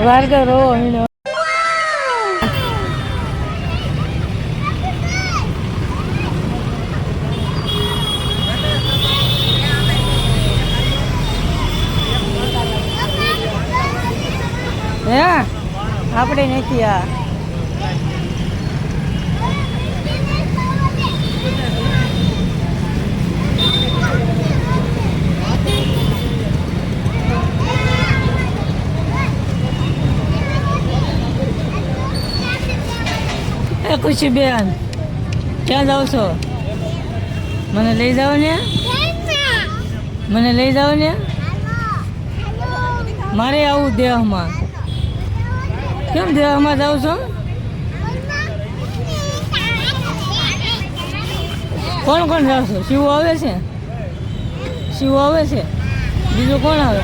ભાર્ગવ રોવો મીનો હે આપણે નથી આ ખુશી બેન ક્યાં જાવ છો મને લઈ જાઓ ને મને લઈ જાઓ ને મારે આવું દેહમાં કેમ દેહમાં જાવ છો કોણ કોણ જાવ છો શિવ આવે છે શિવ આવે છે બીજું કોણ આવે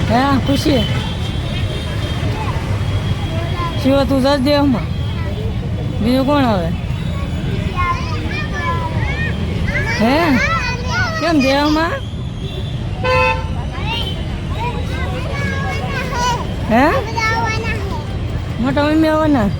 હા ખુશી શિવ તું જશ દેહમાં બીજું કોણ આવે હે કેમ દેહમાં હે મોટા મમ્મી આવવાના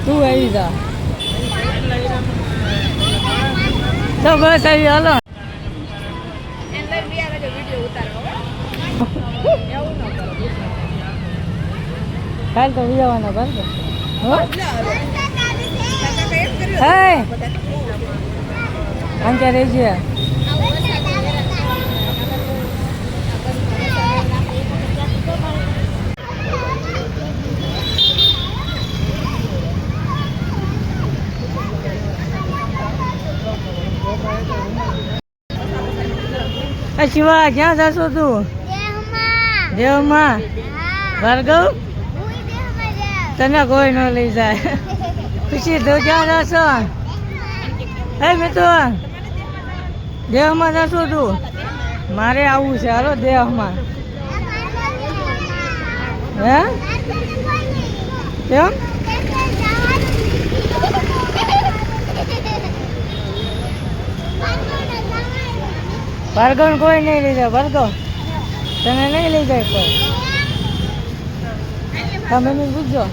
તું આવી જા તો બસ આવી હાલો કાલ તો વિજવાના બરાબર હે અંકે રહેજે શિવા ક્યાં જશો તું દેવમાં ભાર્ગવ તને કોઈ ન લઈ જાય ખુશી તું ક્યાં જશો હે મિત્ર દેવમાં જશો તું મારે આવવું છે હાલો દેવમાં હે કેમ ભાર્ગવ કોઈ નહીં લઈ જાય ભાર્ગવ તને નહીં લઈ જાય કોઈ તમે મને પૂછજો